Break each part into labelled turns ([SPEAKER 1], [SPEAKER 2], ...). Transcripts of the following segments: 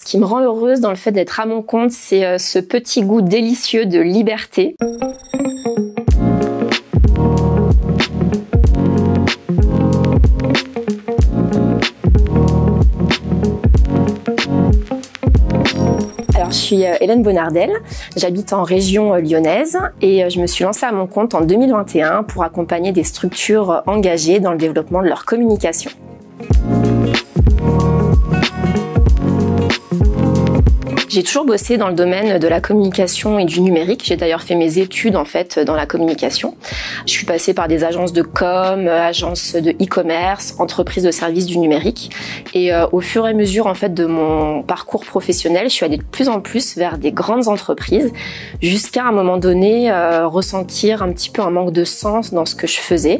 [SPEAKER 1] Ce qui me rend heureuse dans le fait d'être à mon compte, c'est ce petit goût délicieux de liberté. Alors, je suis Hélène Bonardel, j'habite en région lyonnaise et je me suis lancée à mon compte en 2021 pour accompagner des structures engagées dans le développement de leur communication. J'ai toujours bossé dans le domaine de la communication et du numérique. J'ai d'ailleurs fait mes études en fait dans la communication. Je suis passée par des agences de com, agences de e-commerce, entreprises de services du numérique. Et au fur et à mesure en fait de mon parcours professionnel, je suis allée de plus en plus vers des grandes entreprises, jusqu'à un moment donné ressentir un petit peu un manque de sens dans ce que je faisais.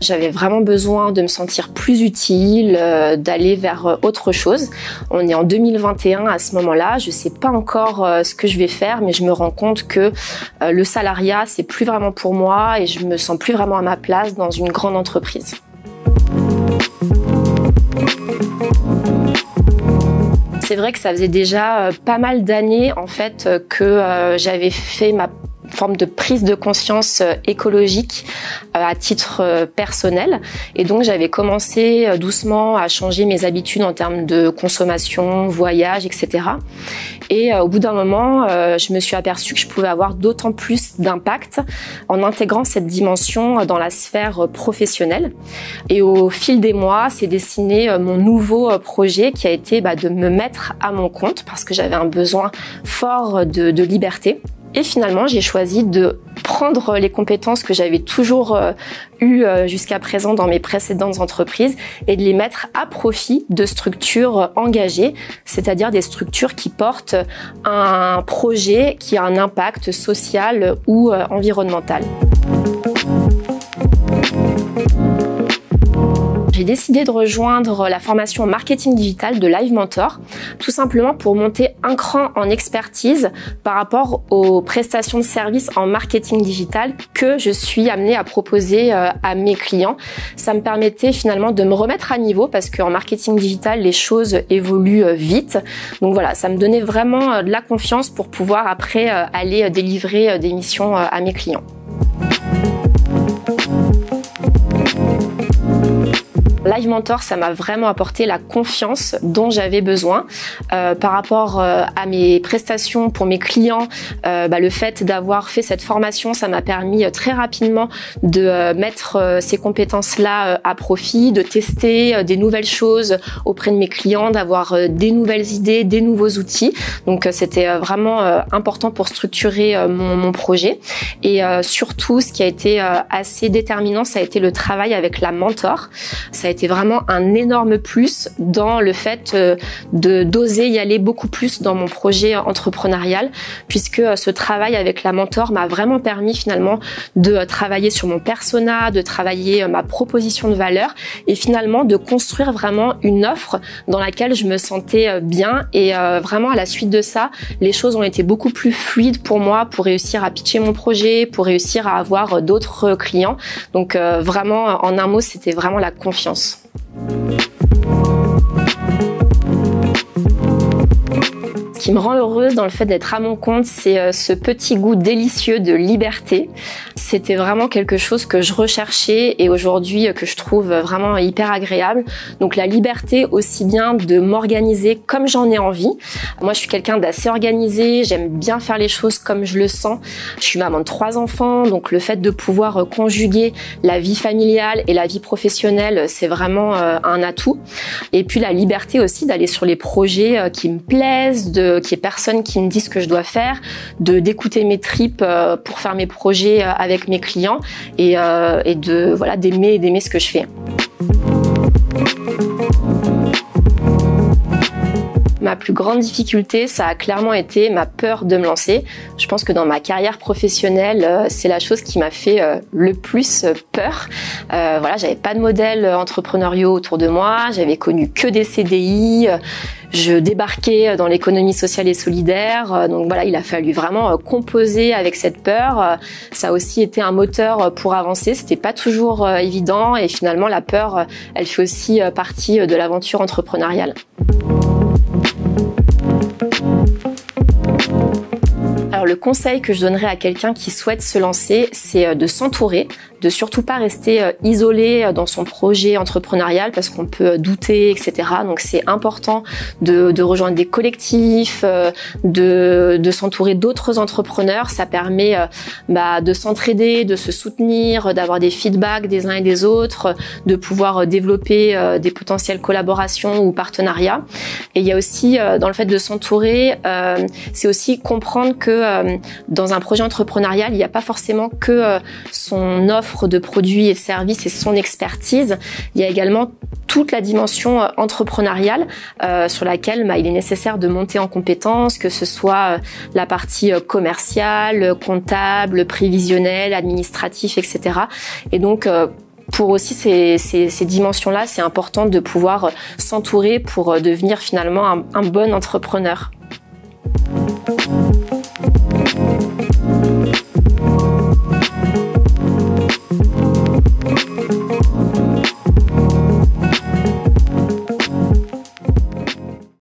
[SPEAKER 1] J'avais vraiment besoin de me sentir plus utile, d'aller vers autre chose. On est en 2021 à ce moment-là. Je sais pas encore ce que je vais faire, mais je me rends compte que le salariat, c'est plus vraiment pour moi et je me sens plus vraiment à ma place dans une grande entreprise. C'est vrai que ça faisait déjà pas mal d'années en fait que j'avais fait ma forme de prise de conscience écologique à titre personnel, et donc j'avais commencé doucement à changer mes habitudes en termes de consommation, voyage, etc. Et au bout d'un moment, je me suis aperçue que je pouvais avoir d'autant plus d'impact en intégrant cette dimension dans la sphère professionnelle. Et au fil des mois, s'est dessiné mon nouveau projet qui a été de me mettre à mon compte parce que j'avais un besoin fort de liberté. Et finalement, j'ai choisi de prendre les compétences que j'avais toujours eues jusqu'à présent dans mes précédentes entreprises et de les mettre à profit de structures engagées, c'est-à-dire des structures qui portent un projet qui a un impact social ou environnemental. J'ai décidé de rejoindre la formation en marketing digital de Live Mentor, tout simplement pour monter un cran en expertise par rapport aux prestations de services en marketing digital que je suis amenée à proposer à mes clients. Ça me permettait finalement de me remettre à niveau parce qu'en marketing digital, les choses évoluent vite. Donc voilà, ça me donnait vraiment de la confiance pour pouvoir après aller délivrer des missions à mes clients. Live Mentor, ça m'a vraiment apporté la confiance dont j'avais besoin par rapport à mes prestations pour mes clients. Le fait d'avoir fait cette formation, ça m'a permis très rapidement de mettre ces compétences-là à profit, de tester des nouvelles choses auprès de mes clients, d'avoir des nouvelles idées, des nouveaux outils. Donc c'était vraiment important pour structurer mon projet. Et surtout, ce qui a été assez déterminant, ça a été le travail avec la mentor. Ça a été vraiment un énorme plus dans le fait d'oser y aller beaucoup plus dans mon projet entrepreneurial, puisque ce travail avec la mentor m'a vraiment permis finalement de travailler sur mon persona, de travailler ma proposition de valeur et finalement de construire vraiment une offre dans laquelle je me sentais bien. Et vraiment à la suite de ça, les choses ont été beaucoup plus fluides pour moi pour réussir à pitcher mon projet, pour réussir à avoir d'autres clients. Donc vraiment, en un mot, c'était vraiment la confiance. Ce qui me rend heureuse dans le fait d'être à mon compte, c'est ce petit goût délicieux de liberté. C'était vraiment quelque chose que je recherchais et aujourd'hui que je trouve vraiment hyper agréable. Donc la liberté aussi bien de m'organiser comme j'en ai envie. Moi, je suis quelqu'un d'assez organisé, j'aime bien faire les choses comme je le sens. Je suis maman de 3 enfants, donc le fait de pouvoir conjuguer la vie familiale et la vie professionnelle, c'est vraiment un atout. Et puis la liberté aussi d'aller sur les projets qui me plaisent, qu'il y ait personne qui me dise ce que je dois faire, d'écouter mes tripes pour faire mes projets avec mes clients et d'aimer ce que je fais. Ma plus grande difficulté, ça a clairement été ma peur de me lancer. Je pense que dans ma carrière professionnelle, c'est la chose qui m'a fait le plus peur. J'avais pas de modèles entrepreneuriaux autour de moi, j'avais connu que des CDI. Je débarquais dans l'économie sociale et solidaire, donc voilà, il a fallu vraiment composer avec cette peur. Ça a aussi été un moteur pour avancer, c'était pas toujours évident et finalement la peur, elle fait aussi partie de l'aventure entrepreneuriale. le conseil que je donnerais à quelqu'un qui souhaite se lancer, c'est de s'entourer, de surtout pas rester isolé dans son projet entrepreneurial parce qu'on peut douter, etc. Donc c'est important de rejoindre des collectifs, de s'entourer d'autres entrepreneurs. Ça permet de s'entraider, de se soutenir, d'avoir des feedbacks des uns et des autres, de pouvoir développer des potentielles collaborations ou partenariats. Et il y a aussi dans le fait de s'entourer, c'est aussi comprendre que dans un projet entrepreneurial, il n'y a pas forcément que son offre de produits et de services et son expertise. Il y a également toute la dimension entrepreneuriale sur laquelle il est nécessaire de monter en compétences, que ce soit la partie commerciale, comptable, prévisionnelle, administratif, etc. Et donc pour aussi ces dimensions-là, c'est important de pouvoir s'entourer pour devenir finalement un bon entrepreneur.